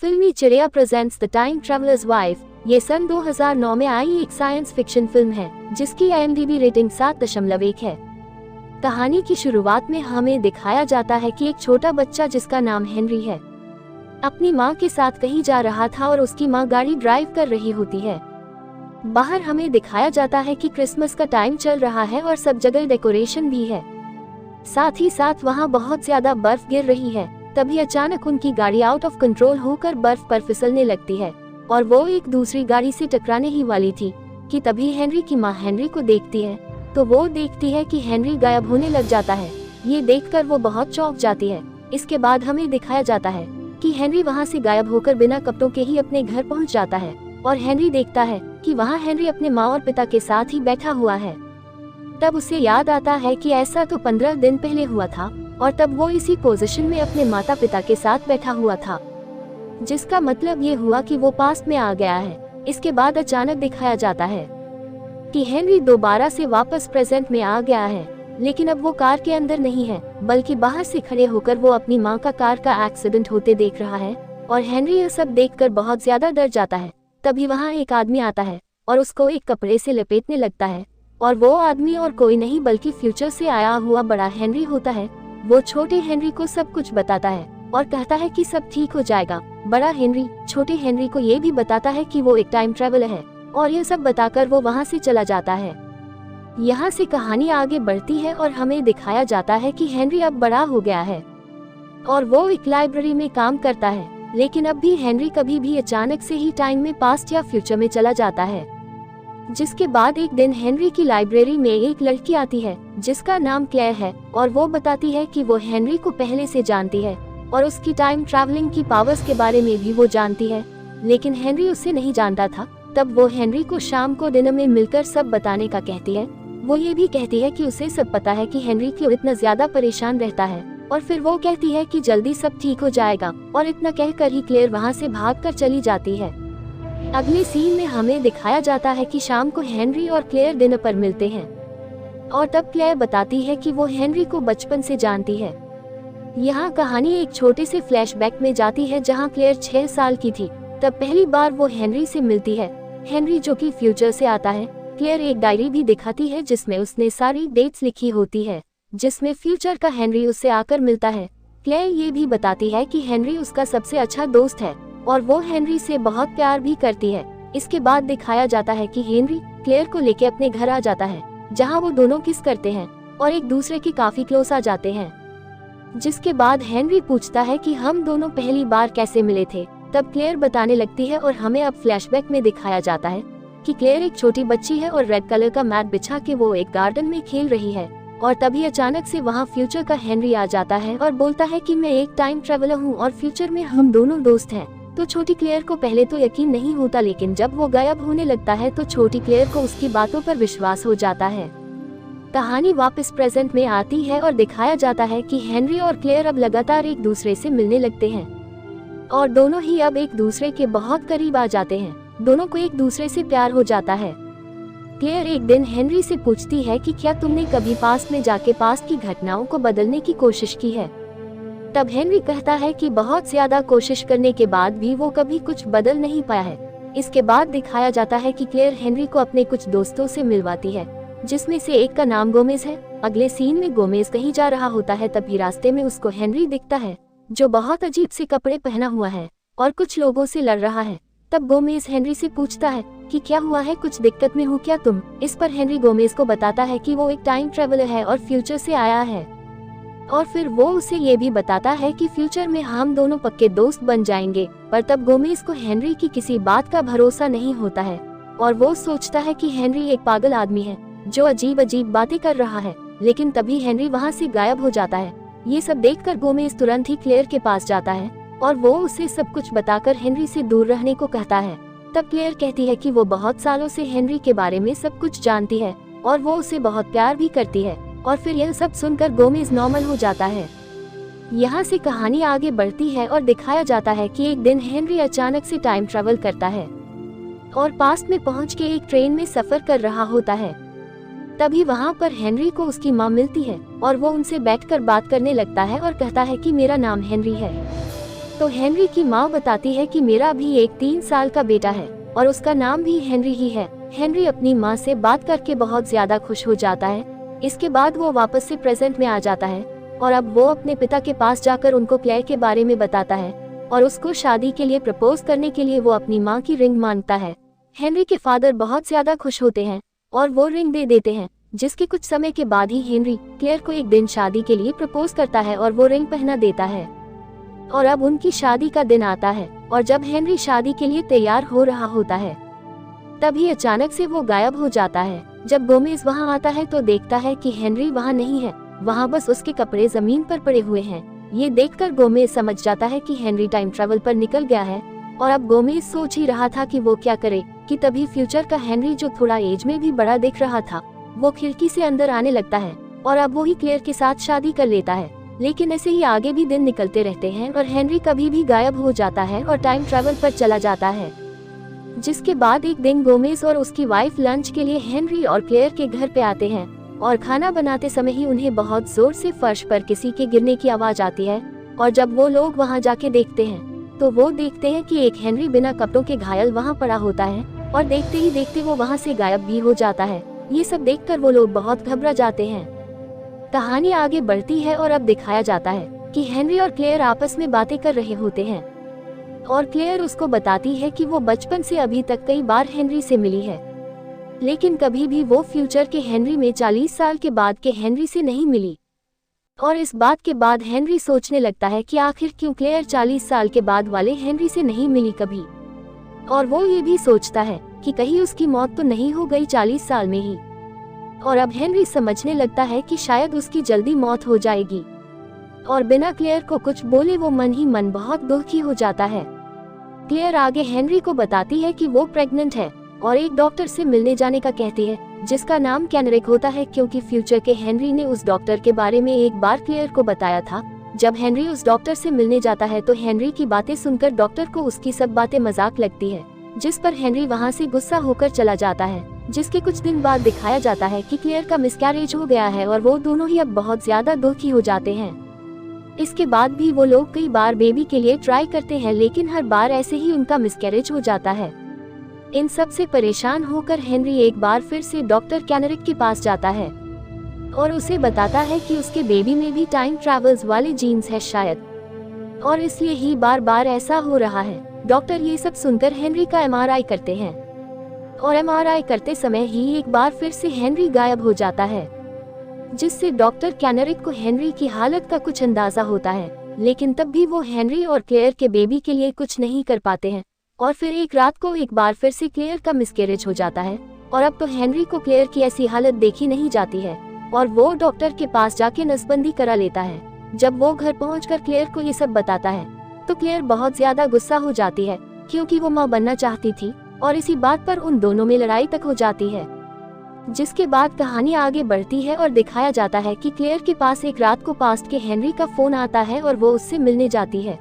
फिल्मी चिड़िया presents the time travellers wife. ये सन 2009 में आई एक साइंस फिक्शन फिल्म है जिसकी IMDb रेटिंग 7.1 है। कहानी की शुरुआत में हमें दिखाया जाता है कि एक छोटा बच्चा जिसका नाम हेनरी है अपनी माँ के साथ कहीं जा रहा था और उसकी माँ गाड़ी ड्राइव कर रही होती है। बाहर हमें दिखाया जाता है कि क्रिसमस का टाइम चल रहा है और सब जगह डेकोरेशन भी है, साथ ही साथ वहाँ बहुत ज्यादा बर्फ गिर रही है। तभी अचानक उनकी गाड़ी आउट ऑफ कंट्रोल होकर बर्फ पर फिसलने लगती है और वो एक दूसरी गाड़ी से टकराने ही वाली थी कि तभी हेनरी की माँ हेनरी को देखती है तो वो देखती है कि हेनरी गायब होने लग जाता है। ये देखकर वो बहुत चौंक जाती है। इसके बाद हमें दिखाया जाता है कि हेनरी वहाँ से गायब होकर बिना कपड़ों के ही अपने घर पहुँच जाता है और हेनरी देखता है कि वहाँ हेनरी अपने माँ और पिता के साथ ही बैठा हुआ है। तब उसे याद आता है कि ऐसा तो 15 दिन पहले हुआ था और तब वो इसी पोजीशन में अपने माता पिता के साथ बैठा हुआ था, जिसका मतलब ये हुआ कि वो पास्ट में आ गया है। इसके बाद अचानक दिखाया जाता है कि हेनरी दोबारा से वापस प्रेजेंट में आ गया है, लेकिन अब वो कार के अंदर नहीं है बल्कि बाहर से खड़े होकर वो अपनी माँ का कार का एक्सीडेंट होते देख रहा है और हेनरी यह सब देखकर बहुत ज्यादा डर जाता है। तभी वहाँ एक आदमी आता है और उसको एक कपड़े से लपेटने लगता है और वो आदमी और कोई नहीं बल्कि फ्यूचर से आया हुआ बड़ा हेनरी होता है। वो छोटे हेनरी को सब कुछ बताता है और कहता है कि सब ठीक हो जाएगा। बड़ा हेनरी छोटे हेनरी को ये भी बताता है कि वो एक टाइम ट्रेवलर है और ये सब बताकर वो वहाँ से चला जाता है। यहाँ से कहानी आगे बढ़ती है और हमें दिखाया जाता है कि हेनरी अब बड़ा हो गया है और वो एक लाइब्रेरी में काम करता है, लेकिन अब भी हेनरी कभी भी अचानक से ही टाइम में पास्ट या फ्यूचर में चला जाता है। जिसके बाद एक दिन हेनरी की लाइब्रेरी में एक लड़की आती है जिसका नाम क्लेयर है और वो बताती है कि वो हेनरी को पहले से जानती है और उसकी टाइम ट्रैवलिंग की पावर्स के बारे में भी वो जानती है, लेकिन हेनरी उसे नहीं जानता था। तब वो हेनरी को शाम को डिनर में मिलकर सब बताने का कहती है। वो ये भी कहती है कि उसे सब पता है कि हेनरी क्यों इतना ज्यादा परेशान रहता है और फिर वो कहती है कि जल्दी सब ठीक हो जाएगा और इतना कहकर ही क्लेयर वहाँ से भागकर चली जाती है। अगले सीन में हमें दिखाया जाता है कि शाम को हेनरी और क्लेयर डिनर पर मिलते हैं और तब क्लेयर बताती है कि वो हेनरी को बचपन से जानती है। यहाँ कहानी एक छोटे से फ्लैशबैक में जाती है जहाँ क्लेयर 6 साल की थी। तब पहली बार वो हेनरी से मिलती है। हेनरी जो कि फ्यूचर से आता है। क्लेयर एक डायरी भी दिखाती है जिसमें उसने सारी डेट्स लिखी होती है जिसमें फ्यूचर का हेनरी उससे आकर मिलता है। क्लेयर ये भी बताती है कि हेनरी उसका सबसे अच्छा दोस्त है और वो हेनरी से बहुत प्यार भी करती है। इसके बाद दिखाया जाता है कि हेनरी क्लेयर को लेके अपने घर आ जाता है जहां वो दोनों किस करते हैं और एक दूसरे के काफी क्लोज आ जाते हैं। जिसके बाद हेनरी पूछता है कि हम दोनों पहली बार कैसे मिले थे। तब क्लेयर बताने लगती है और हमें अब फ्लैशबैक में दिखाया जाता है कि क्लेयर एक छोटी बच्ची है और रेड कलर का मैट बिछा के वो एक गार्डन में खेल रही है और तभी अचानक से वहाँ फ्यूचर का हेनरी आ जाता है और बोलता है कि मैं एक टाइम ट्रेवलर हूँ और फ्यूचर में हम दोनों दोस्त हैं। तो छोटी क्लेयर को पहले तो यकीन नहीं होता, लेकिन जब वो गायब होने लगता है तो छोटी क्लेयर को उसकी बातों पर विश्वास हो जाता है। कहानी वापस प्रेजेंट में आती है और दिखाया जाता है कि हेनरी और क्लेयर अब लगातार एक दूसरे से मिलने लगते हैं और दोनों ही अब एक दूसरे के बहुत करीब आ जाते हैं। दोनों को एक दूसरे से प्यार हो जाता है। क्लेयर एक दिन हेनरी से पूछती है कि क्या तुमने कभी पास्ट में जाके पास्ट की घटनाओं को बदलने की कोशिश की है। तब हेनरी कहता है कि बहुत ज्यादा कोशिश करने के बाद भी वो कभी कुछ बदल नहीं पाया है। इसके बाद दिखाया जाता है कि क्लेयर हेनरी को अपने कुछ दोस्तों से मिलवाती है जिसमें से एक का नाम गोमेज है। अगले सीन में गोमेज कहीं जा रहा होता है, तभी रास्ते में उसको हेनरी दिखता है जो बहुत अजीब से कपड़े पहना हुआ है और कुछ लोगों से लड़ रहा है। तब गोमेज हेनरी से पूछता है कि क्या हुआ है, कुछ दिक्कत में हो क्या तुम। इस पर हेनरी गोमेज को बताता है कि वो एक टाइम ट्रेवलर है और फ्यूचर से आया है और फिर वो उसे ये भी बताता है कि फ्यूचर में हम दोनों पक्के दोस्त बन जाएंगे। पर तब गोमेज को हेनरी की किसी बात का भरोसा नहीं होता है और वो सोचता है कि हेनरी एक पागल आदमी है जो अजीब अजीब बातें कर रहा है, लेकिन तभी हेनरी वहाँ से गायब हो जाता है। ये सब देखकर गोमेज तुरंत ही क्लेयर के पास जाता है और वो उसे सब कुछ बताकर हेनरी से दूर रहने को कहता है। तब क्लेयर कहती है कि वो बहुत सालों से हेनरी के बारे में सब कुछ जानती है और वो उसे बहुत प्यार भी करती है और फिर यह सब सुनकर गोमेज नॉर्मल हो जाता है। यहाँ से कहानी आगे बढ़ती है और दिखाया जाता है कि एक दिन हेनरी अचानक से टाइम ट्रैवल करता है और पास्ट में पहुँच के एक ट्रेन में सफर कर रहा होता है। तभी वहाँ पर हेनरी को उसकी माँ मिलती है और वो उनसे बैठकर बात करने लगता है और कहता है कि मेरा नाम हेनरी है तो हेनरी की माँ बताती है कि मेरा भी एक 3 साल का बेटा है और उसका नाम भी हेनरी ही है। हेनरी अपनी माँ से बात करके बहुत ज्यादा खुश हो जाता है। इसके बाद वो वापस से प्रेजेंट में आ जाता है और अब वो अपने पिता के पास जाकर उनको क्लेयर के बारे में बताता है और उसको शादी के लिए प्रपोज करने के लिए वो अपनी माँ की रिंग मांगता है। हेनरी के फादर बहुत ज्यादा खुश होते हैं और वो रिंग दे देते हैं, जिसके कुछ समय के बाद ही हेनरी क्लेयर को एक दिन शादी के लिए प्रपोज करता है और वो रिंग पहना देता है। और अब उनकी शादी का दिन आता है और जब हेनरी शादी के लिए तैयार हो रहा होता है तभी अचानक से वो गायब हो जाता है। जब गोमेज वहाँ आता है तो देखता है कि हेनरी वहाँ नहीं है, वहाँ बस उसके कपड़े जमीन पर पड़े हुए हैं। ये देखकर गोमेज समझ जाता है कि हेनरी टाइम ट्रैवल पर निकल गया है और अब गोमेज सोच ही रहा था कि वो क्या करे कि तभी फ्यूचर का हेनरी, जो थोड़ा एज में भी बड़ा दिख रहा था, वो खिड़की से अंदर आने लगता है और अब वो ही क्लेयर के साथ शादी कर लेता है। लेकिन ऐसे ही आगे भी दिन निकलते रहते हैं और हेनरी कभी भी गायब हो जाता है और टाइम ट्रैवल पर चला जाता है। जिसके बाद एक दिन गोमेज और उसकी वाइफ लंच के लिए हेनरी और क्लेयर के घर पे आते हैं और खाना बनाते समय ही उन्हें बहुत जोर से फर्श पर किसी के गिरने की आवाज आती है। और जब वो लोग वहाँ जाके देखते हैं तो वो देखते हैं कि एक हेनरी बिना कपड़ों के घायल वहाँ पड़ा होता है और देखते ही देखते वो वहाँ से गायब भी हो जाता है। ये सब देखकर वो लोग बहुत घबरा जाते हैं। कहानी आगे बढ़ती है और अब दिखाया जाता है कि हेनरी और क्लेयर आपस में बातें कर रहे होते हैं और क्लेयर उसको बताती है कि वो बचपन से अभी तक कई बार हेनरी से मिली है, लेकिन कभी भी वो फ्यूचर के हेनरी में 40 साल के बाद के हेनरी से नहीं मिली। और इस बात के बाद हेनरी सोचने लगता है कि आखिर क्यों क्लेयर 40 साल के बाद वाले हेनरी से नहीं मिली कभी। और वो ये भी सोचता है कि कहीं उसकी मौत तो नहीं हो गई 40 साल में ही। और अब हेनरी समझने लगता है कि शायद उसकी जल्दी मौत हो जाएगी और बिना क्लेयर को कुछ बोले वो मन ही मन बहुत दुखी हो जाता है। क्लेयर आगे हेनरी को बताती है कि वो प्रेग्नेंट है और एक डॉक्टर से मिलने जाने का कहती है, जिसका नाम कैनरिक होता है, क्योंकि फ्यूचर के हेनरी ने उस डॉक्टर के बारे में एक बार क्लेयर को बताया था। जब हेनरी उस डॉक्टर से मिलने जाता है तो हेनरी की बातें सुनकर डॉक्टर को उसकी सब बातें मजाक लगती है, जिस पर हेनरी वहाँ से गुस्सा होकर चला जाता है। जिसके कुछ दिन बाद दिखाया जाता है कि क्लेयर का मिसकैरेज हो गया है और वो दोनों ही अब बहुत ज्यादा दुखी हो जाते हैं। इसके बाद भी वो लोग कई बार बेबी के लिए ट्राई करते हैं, लेकिन हर बार ऐसे ही उनका मिसकैरेज हो जाता है। इन सब से परेशान होकर हेनरी एक बार फिर से डॉक्टर कैनरिक के पास जाता है और उसे बताता है कि उसके बेबी में भी टाइम ट्रैवल्स वाले जीन्स है शायद, और इसलिए ही बार बार ऐसा हो रहा है। डॉक्टर ये सब सुनकर हेनरी का एमआरआई करते हैं और एमआरआई करते समय ही एक बार फिर से हेनरी गायब हो जाता है, जिससे डॉक्टर कैनरिक को हेनरी की हालत का कुछ अंदाजा होता है। लेकिन तब भी वो हेनरी और क्लेयर के बेबी के लिए कुछ नहीं कर पाते हैं। और फिर एक रात को एक बार फिर से क्लेयर का मिसकैरेज हो जाता है और अब तो हेनरी को क्लेयर की ऐसी हालत देखी नहीं जाती है और वो डॉक्टर के पास जाके नसबंदी करा लेता है। जब वो घर पहुंचकर क्लेयर को ये सब बताता है तो क्लेयर बहुत ज्यादा गुस्सा हो जाती है, क्योंकि वो माँ बनना चाहती थी और इसी बात पर उन दोनों में लड़ाई तक हो जाती है। जिसके बाद कहानी आगे बढ़ती है और दिखाया जाता है कि क्लेयर के पास एक रात को पास्ट के हेनरी का फोन आता है और वो उससे मिलने जाती है।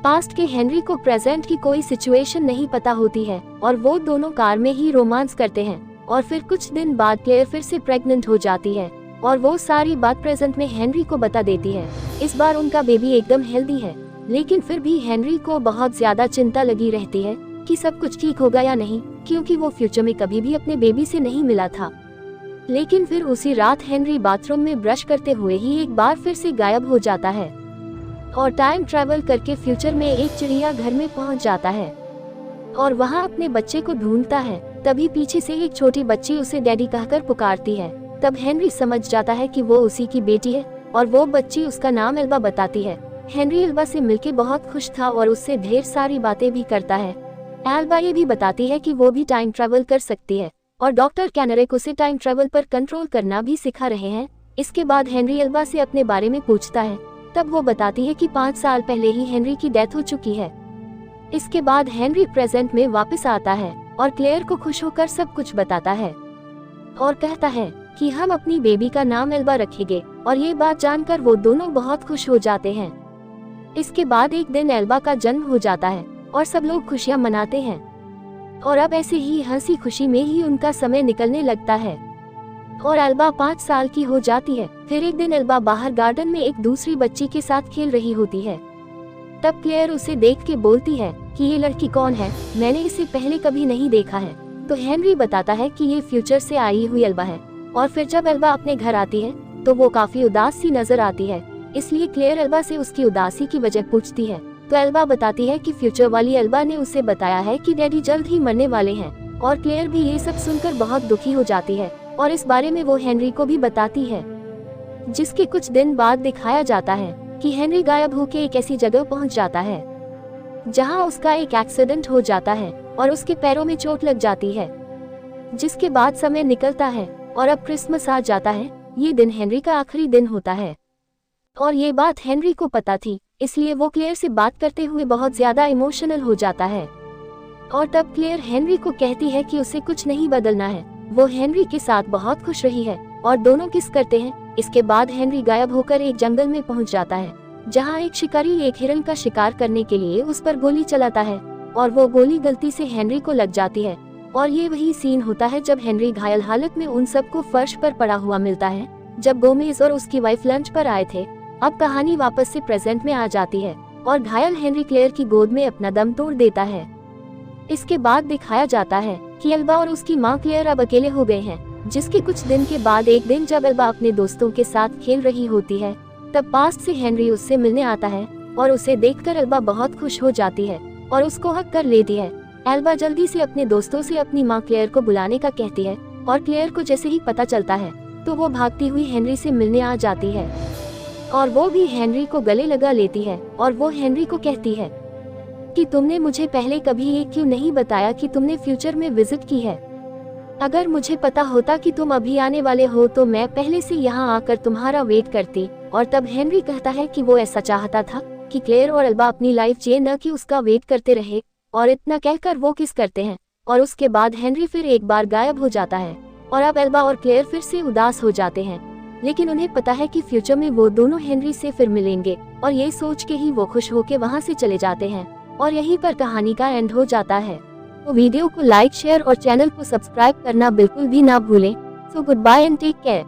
पास्ट के हेनरी को प्रेजेंट की कोई सिचुएशन नहीं पता होती है और वो दोनों कार में ही रोमांस करते हैं। और फिर कुछ दिन बाद क्लेयर फिर से प्रेग्नेंट हो जाती है और वो सारी बात प्रेजेंट में हेनरी को बता देती है। इस बार उनका बेबी एकदम हेल्दी है, लेकिन फिर भी हेनरी को बहुत ज्यादा चिंता लगी रहती है कि सब कुछ ठीक होगा या नहीं, क्योंकि वो फ्यूचर में कभी भी अपने बेबी से नहीं मिला था। लेकिन फिर उसी रात हेनरी बाथरूम में ब्रश करते हुए ही एक बार फिर से गायब हो जाता है और टाइम ट्रैवल करके फ्यूचर में एक चिड़िया घर में पहुंच जाता है और वहां अपने बच्चे को ढूंढता है। तभी पीछे से एक छोटी बच्ची उसे डैडी कहकर पुकारती है। तब हेनरी समझ जाता है कि वो उसी की बेटी है और वो बच्ची उसका नाम एल्बा बताती है। हेनरी एल्बा से मिलके बहुत खुश था और उससे ढेर सारी बातें भी करता है। एल्बा ये भी बताती है कि वो भी टाइम ट्रैवल कर सकती है और डॉक्टर कैनरिक उसे टाइम ट्रैवल पर कंट्रोल करना भी सिखा रहे हैं। इसके बाद हेनरी एल्बा से अपने बारे में पूछता है। तब वो बताती है कि 5 साल पहले ही हेनरी की डेथ हो चुकी है। इसके बाद हेनरी प्रेजेंट में वापस आता है और क्लेयर को खुश होकर सब कुछ बताता है और कहता है कि हम अपनी बेबी का नाम एल्बा रखेंगे, और ये बात जानकर वो दोनों बहुत खुश हो जाते हैं। इसके बाद एक दिन एल्बा का जन्म हो जाता है और सब लोग खुशियां मनाते हैं और अब ऐसे ही हंसी खुशी में ही उनका समय निकलने लगता है और एल्बा 5 साल की हो जाती है। फिर एक दिन एल्बा बाहर गार्डन में एक दूसरी बच्ची के साथ खेल रही होती है। तब क्लेयर उसे देख के बोलती है कि ये लड़की कौन है, मैंने इसे पहले कभी नहीं देखा है। तो हेनरी बताता है कि ये फ्यूचर से आई हुई एल्बा है। और फिर जब एल्बा अपने घर आती है तो वो काफी उदास सी नजर आती है, इसलिए क्लेयर एल्बा से उसकी उदासी की वजह पूछती है। तो एल्बा बताती है कि फ्यूचर वाली एल्बा ने उसे बताया है कि डैडी जल्द ही मरने वाले हैं। और क्लेयर भी ये सब सुनकर बहुत दुखी हो जाती है और इस बारे में वो हेनरी को भी बताती है। जिसके कुछ दिन बाद दिखाया जाता है कि हेनरी गायब होकर एक ऐसी जगह पहुंच जाता है जहां उसका एक एक्सीडेंट हो जाता है और उसके पैरों में चोट लग जाती है। जिसके बाद समय निकलता है और अब क्रिसमस आ जाता है। ये दिन हेनरी का आखिरी दिन होता है और ये बात हेनरी को पता थी, इसलिए वो क्लेयर से बात करते हुए बहुत ज्यादा इमोशनल हो जाता है। और तब क्लेयर हेनरी को कहती है कि उसे कुछ नहीं बदलना है। वो हेनरी के साथ बहुत खुश रही है और दोनों किस करते हैं। इसके बाद हेनरी गायब होकर एक जंगल में पहुंच जाता है जहां एक शिकारी एक हिरन का शिकार करने के लिए उस पर गोली चलाता है और वो गोली गलती से हेनरी को लग जाती है। और ये वही सीन होता है जब हेनरी घायल हालत में उन सबको फर्श पर पड़ा हुआ मिलता है जब गोमेज और उसकी वाइफ लंच पर आए थे। अब कहानी वापस से प्रेजेंट में आ जाती है और घायल हेनरी क्लेयर की गोद में अपना दम तोड़ देता है। इसके बाद दिखाया जाता है कि एल्बा और उसकी माँ क्लेयर अब अकेले हो गए हैं। जिसके कुछ दिन के बाद एक दिन जब एल्बा अपने दोस्तों के साथ खेल रही होती है तब पास से हेनरी उससे मिलने आता है और उसे देखकर एल्बा बहुत खुश हो जाती है और उसको हक कर लेती है। एल्बा जल्दी से अपने दोस्तों से अपनी माँ क्लेयर को बुलाने का कहती है और क्लेयर को जैसे ही पता चलता है तो वो भागती हुई हेनरी से मिलने आ जाती है और वो भी हेनरी को गले लगा लेती है। और वो हेनरी को कहती है कि तुमने मुझे पहले कभी ये क्यों नहीं बताया कि तुमने फ्यूचर में विजिट की है। अगर मुझे पता होता कि तुम अभी आने वाले हो तो मैं पहले से यहाँ आकर तुम्हारा वेट करती। और तब हेनरी कहता है कि वो ऐसा चाहता था कि क्लेयर और एल्बा अपनी लाइफ जिए, न कि उसका वेट करते रहे। और इतना कहकर वो किस करते हैं और उसके बाद हेनरी फिर एक बार गायब हो जाता है और अब एल्बा और क्लेयर फिर से उदास हो जाते हैं। लेकिन उन्हें पता है कि फ्यूचर में वो दोनों हेनरी से फिर मिलेंगे और ये सोच के ही वो खुश होकर वहाँ से चले जाते हैं और यहीं पर कहानी का एंड हो जाता है। तो वीडियो को लाइक, शेयर और चैनल को सब्सक्राइब करना बिल्कुल भी ना भूलें। So goodbye and take care.